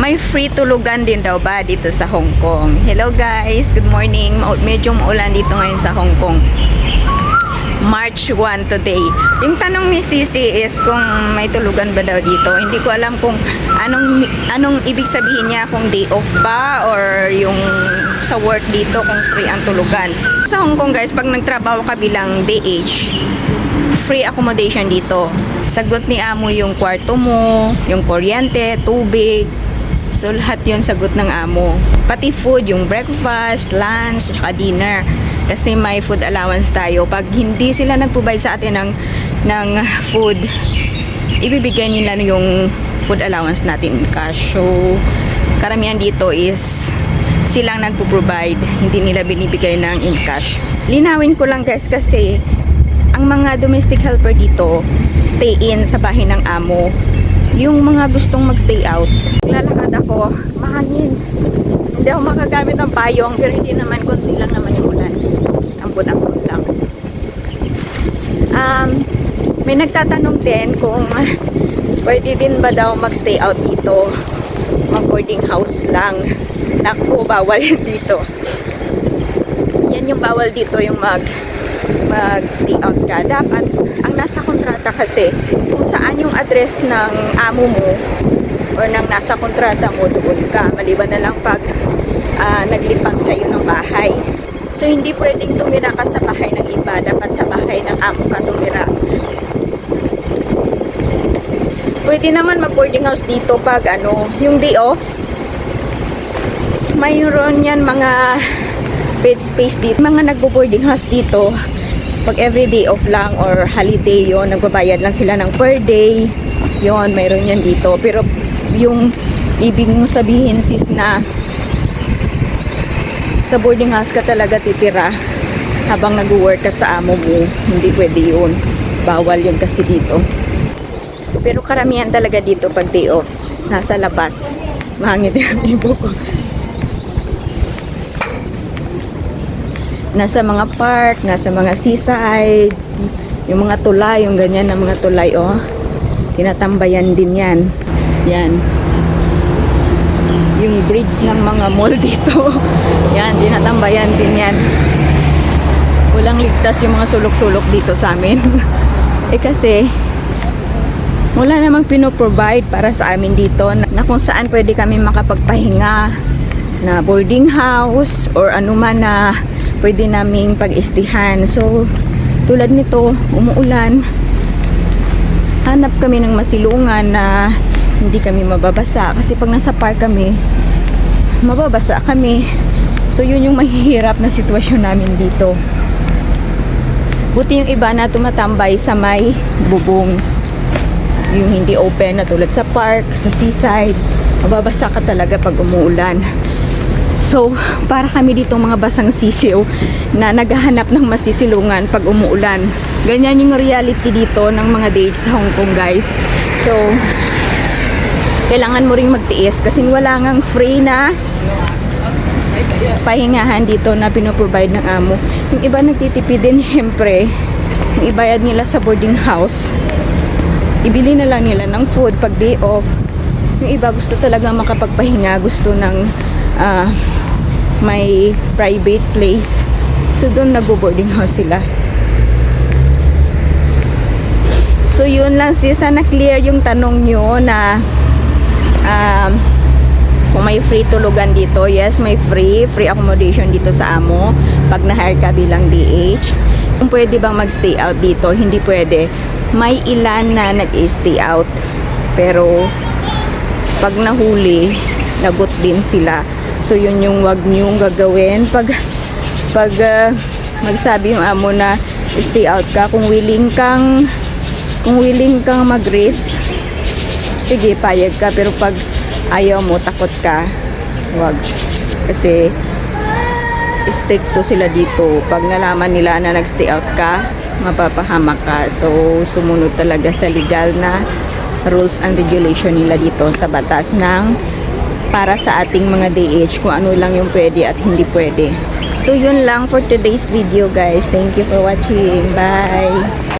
May free tulugan din daw ba dito sa Hong Kong? Hello guys, good morning. Medyo maulan dito ngayon sa Hong Kong. March 1 today. Yung tanong ni Sisi is kung may tulugan ba daw dito. Hindi ko alam kung anong ibig sabihin niya, kung day off ba or yung sa work dito kung free ang tulugan. Sa Hong Kong guys, pag nagtrabaho ka bilang DH, free accommodation dito. Sagot ni amo yung kwarto mo, yung kuryente, tubig. So lahat yun sagot ng amo. Pati food, yung breakfast, lunch, at dinner. Kasi may food allowance tayo. Pag hindi sila nag-provide sa atin ng food, ibibigay nila yung food allowance natin in cash. So karamihan dito is silang nagpo-provide, hindi nila binibigay ng in cash. Linawin ko lang guys kasi ang mga domestic helper dito stay in sa bahay ng amo. Yung mga gustong magstay out, lalakad ako, mahangin. Hindi ako makagamit ng payong, pero hindi naman, konti lang naman yung ulan. Ambon-ambon lang. May nagtatanong din kung pwede din ba daw magstay out dito, mag-boarding house lang. Naku, bawal yun dito. Yan yung bawal dito, yung mag-stay out ka. Dapat, ang nasa kontrata kasi, kung saan yung address ng amo mo or ng nasa kontrata mo, doon ka. Maliban na lang pag naglipat kayo ng bahay. So, hindi pwedeng tumira ka sa bahay ng iba. Dapat sa bahay ng amo ka tumira. Pwede naman mag-boarding house dito pag yung day off. Mayroon yan mga bed space dito. Mga nagbo-boarding house dito, pag every day off lang or holiday yon, nagbabayad lang sila ng per day. Yon, mayroon yan dito. Pero yung ibig mo sabihin sis na sa boarding house ka talaga titira habang nag-work ka sa amo mo, hindi pwede yun. Bawal yun kasi dito. Pero karamihan talaga dito pag day off, nasa labas. Mahangit yung ibo ko. Nasa mga park, nasa mga seaside, yung mga tulay, yung ganyan na mga tulay, oh. Tinatambayan din yan. Yan. Yung bridge ng mga mall dito. Yan, tinatambayan din yan. Walang ligtas yung mga sulok-sulok dito sa amin. Kasi, wala namang pinoprovide para sa amin dito na kung saan pwede kami makapagpahinga na boarding house or anuman na pwede naming pag-istihan. So, tulad nito, umuulan. Hanap kami ng masilungan na hindi kami mababasa. Kasi pag nasa park kami, mababasa kami. So, yun yung mahihirap na sitwasyon namin dito. Buti yung iba na tumatambay sa may bubong. Yung hindi open na tulad sa park, sa seaside. Mababasa ka talaga pag umuulan. So, para kami dito mga basang sisiw na naghahanap ng masisilungan pag umuulan. Ganyan yung reality dito ng mga dates sa Hong Kong, guys. So, kailangan mo ring magtiis kasi wala ngang free na pahingahan dito na pinoprovide ng amo. Yung iba nagtitipid din, syempre, yung ibayad nila sa boarding house. Ibili na lang nila ng food pag day off. Yung iba gusto talaga makapagpahinga, gusto ng may private place. So, doon nag-boarding house sila. So, yun lang sis. Sana clear yung tanong nyo na kung may free tulugan dito. Yes, may free accommodation dito sa amo pag na-hire ka bilang DH. Kung pwede bang mag-stay out dito, hindi pwede. May ilan na nag-stay out. Pero, pag nahuli, lagot din sila. So, yun yung wag niyong gagawin. Pag magsabi yung amo na stay out ka, kung willing kang mag-risk, sige, payag ka. Pero pag ayaw mo, takot ka, wag. Kasi, stick to sila dito. Pag nalaman nila na nag-stay out ka, mapapahamak ka. So, sumunod talaga sa legal na rules and regulation nila dito sa batas ng para sa ating mga DH, kung ano lang yung pwede at hindi pwede. So, yun lang for today's video, guys. Thank you for watching. Bye!